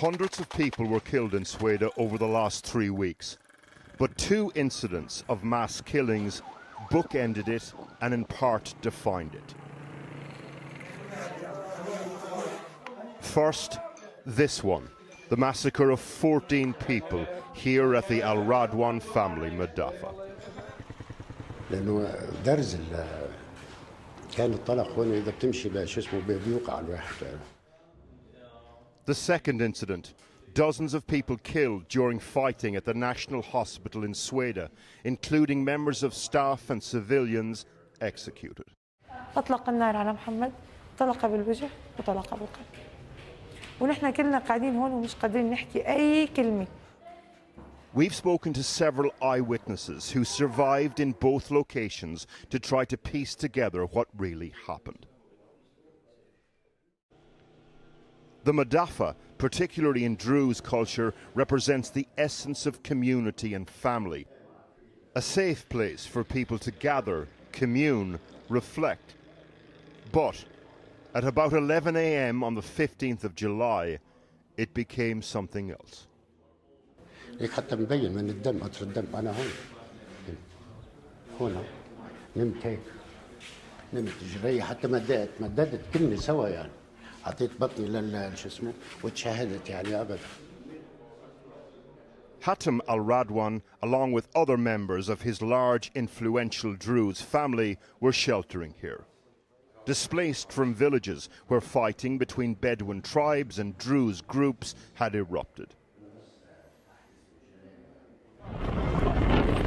Hundreds of people were killed in Sweden over the last 3 weeks, but 2 incidents of mass killings bookended it and in part defined it. First, this one, the massacre of 14 people here at the Al Radwan family Madafa. The second incident, dozens of people killed during fighting at the National Hospital in Sweden, including members of staff and civilians executed. أطلق النار على محمد، طلق بالوجه وطلق بالقلب. ونحن كلنا قاعدين هون ومش قادرين نحكي أي كلمة. We've spoken to several eyewitnesses who survived in both locations to try to piece together what really happened. The Madafa, particularly in Druze culture, represents the essence of community and family. A safe place for people to gather, commune, reflect. But at about 11 a.m. on the 15th of July, it became something else. حتى مبين من الدم قطر الدم أنا هون نمت هيك نمت جري حتى مددت كلني سوا يعني عطيت بطني شو اسمه وتشاهدت يعني أبدا. Hatem Al Radwan, along with other members of his large influential Druze family, were sheltering here. Displaced from villages where fighting between Bedouin tribes and Druze groups had erupted.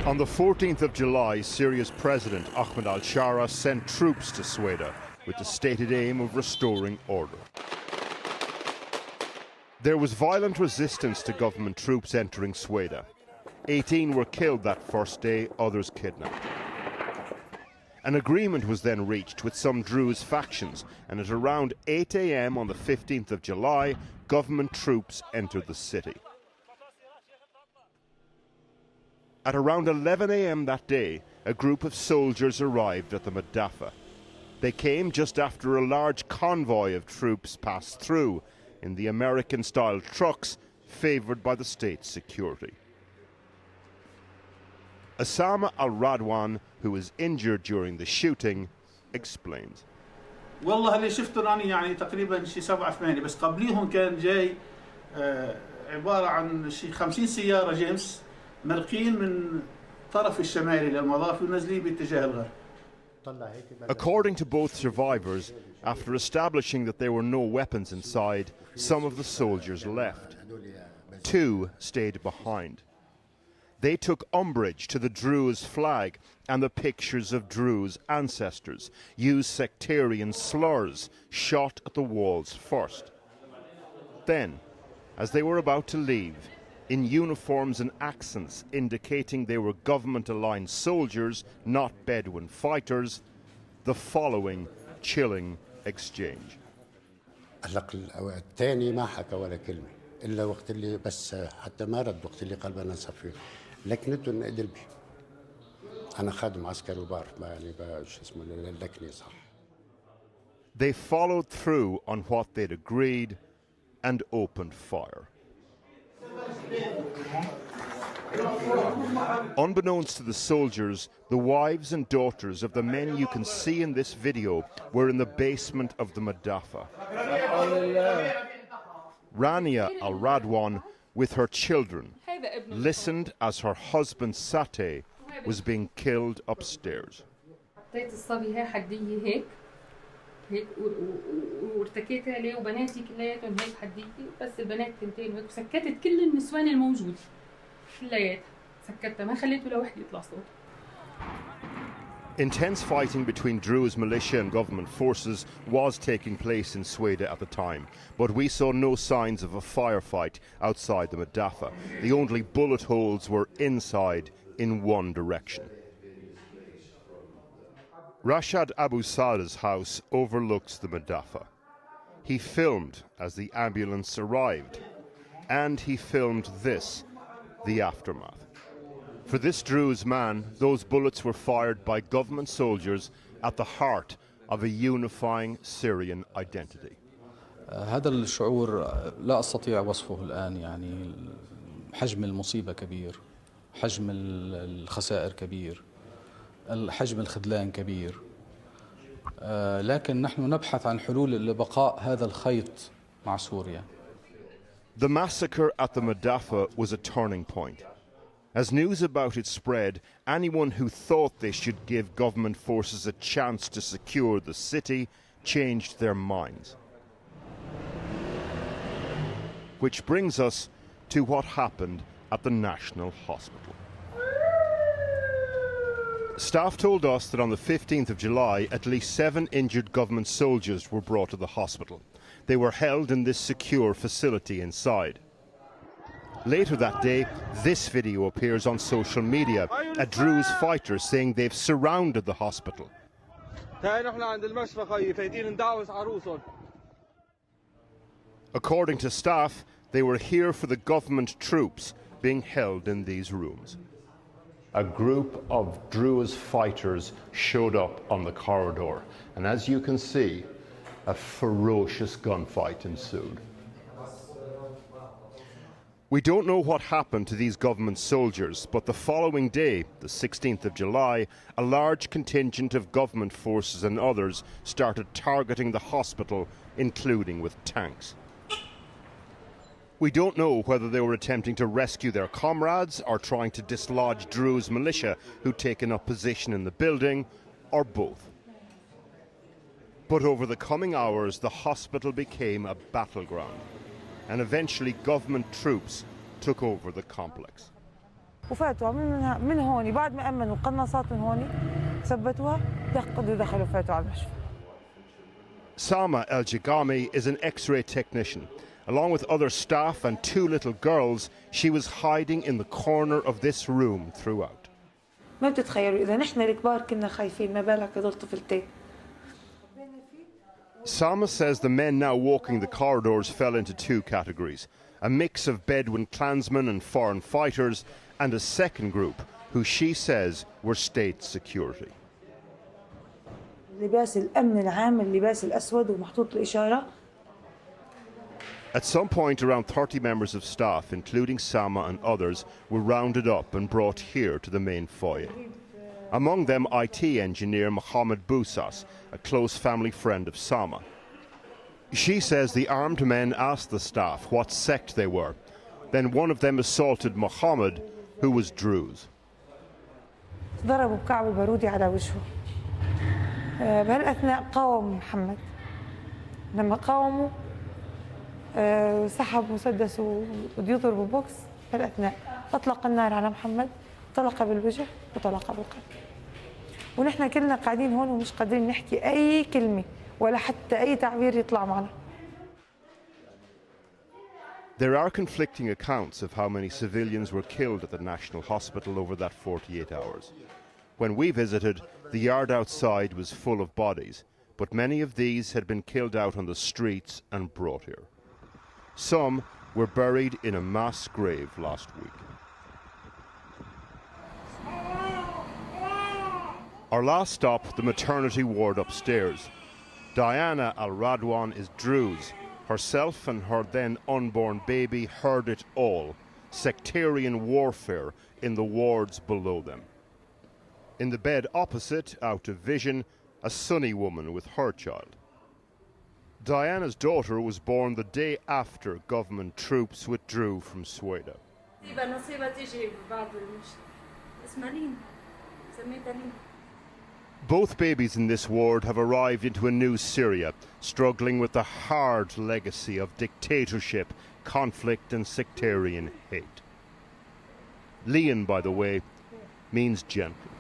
On the 14th of July, Syria's President Ahmed al-Shara sent troops to Sweden with the stated aim of restoring order. There was violent resistance to government troops entering Sweden. 18 were killed that first day, others kidnapped. An agreement was then reached with some Druze factions, and at around 8 a.m. on the 15th of July, government troops entered the city. At around 11 a.m. that day, a group of soldiers arrived at the Madafa. They came just after a large convoy of troops passed through in the American-style trucks favored by the state's security. Osama al-Radwan, who was injured during the shooting, explains. والله اللي شفته أنا يعني تقريبا شي 7-8 بس قبليهم كان جاي عبارة عن شي 50 سيارة جيمس مرقين من طرف الشمالي للمضاف ونازلين باتجاه الغرب. According to both survivors, after establishing that there were no weapons inside, some of the soldiers left. 2 stayed behind. They took umbrage to the Druze flag and the pictures of Druze ancestors, used sectarian slurs, shot at the walls first. Then, as they were about to leave, in uniforms and accents indicating they were government-aligned soldiers, not Bedouin fighters, the following chilling exchange. الثاني ما حكى ولا كلمة إلا وقت اللي بس حتى ما رد وقت اللي قلبنا صفير لكنته قلبي أنا خادم عسكري وبعرف ما يعني شو اسمه لكني صح. They followed through on what they'd agreed and opened fire. Unbeknownst to the soldiers, the wives and daughters of the men you can see in this video were in the basement of the Madafa. Rania al-Radwan, with her children, listened as her husband Sateh was being killed upstairs. وارتكيت عليه وبناتي كلياتهم هيك حديتي بس البنات تنتين هيك وسكتت كل النسوان الموجود كلياتها سكتها ما خليت ولا وحده يطلع صوت. Intense fighting between Druze militia and government forces was taking place in Sweden at the time, but we saw no signs of a firefight outside the Madafa. The only bullet holes were inside in one direction. Rashad Abu Sadah's house overlooks the Madafa. He filmed as the ambulance arrived, and he filmed this, the aftermath. For this Druze man, those bullets were fired by government soldiers at the heart of a unifying Syrian identity. هذا الشعور لا أستطيع وصفه الآن، يعني حجم المصيبة كبير، حجم الخسائر كبير، حجم الخذلان كبير، لكن نحن نبحث عن حلول لبقاء هذا الخيط مع سوريا. The massacre at the Madafa was a turning point. As news about it spread, anyone who thought they should give government forces a chance to secure the city changed their minds. Which brings us to what happened at the National Hospital. Staff told us that on the 15th of July, at least 7 injured government soldiers were brought to the hospital. They were held in this secure facility inside. Later that day, this video appears on social media, a Druze fighter saying they've surrounded the hospital. According to staff, they were here for the government troops being held in these rooms. A group of Druze fighters showed up on the corridor, and as you can see, a ferocious gunfight ensued. We don't know what happened to these government soldiers, but the following day, the 16th of July, a large contingent of government forces and others started targeting the hospital, including with tanks. We don't know whether they were attempting to rescue their comrades or trying to dislodge Druze militia who'd taken up position in the building, or both. But over the coming hours, the hospital became a battleground, and eventually government troops took over the complex. وفاتوا من هون بعد ما أمنوا قناصات من هون ثبتوها دخلوا فاتوا على المشفى. Sama El-Jigami is an X-ray technician. Along with other staff and 2 little girls, she was hiding in the corner of this room throughout. ما بتتخيلوا إذا نحن الكبار كنا خايفين ما بالك هذول طفلتين. Sama says the men now walking the corridors fell into 2 categories, a mix of Bedouin clansmen and foreign fighters, and a second group who she says were state security. لباس الأمن العام اللباس الأسود ومحطوط الإشارة. At some point, around 30 members of staff, including Sama and others, were rounded up and brought here to the main foyer. Among them, IT engineer Mohammed Bousas, a close family friend of Sama. She says the armed men asked the staff what sect they were. Then one of them assaulted Mohammed, who was Druze. ضربوا بكعب البارودي على وجهه. بهالأثناء قاوم محمد. لما قاوموا سحب مسدس وبده يضربوا بوكس. بهالأثناء أطلق النار على محمد، طلق بالوجه وطلق بالقلب. ونحن كلنا قاعدين هون ومش قادرين نحكي أي كلمة ولا حتى أي تعبير يطلع معنا. There are conflicting accounts of how many civilians were killed at the National Hospital over that 48 hours. When we visited, the yard outside was full of bodies, but many of these had been killed out on the streets and brought here. Some were buried in a mass grave last week. Our last stop, the maternity ward upstairs. Diana Al-Radwan is Druze. Herself and her then unborn baby heard it all, sectarian warfare in the wards below them. In the bed opposite, out of vision, a Sunni woman with her child. Diana's daughter was born the day after government troops withdrew from Sweda. Both babies in this ward have arrived into a new Syria, struggling with the hard legacy of dictatorship, conflict and sectarian hate. Lian, by the way, means gentle.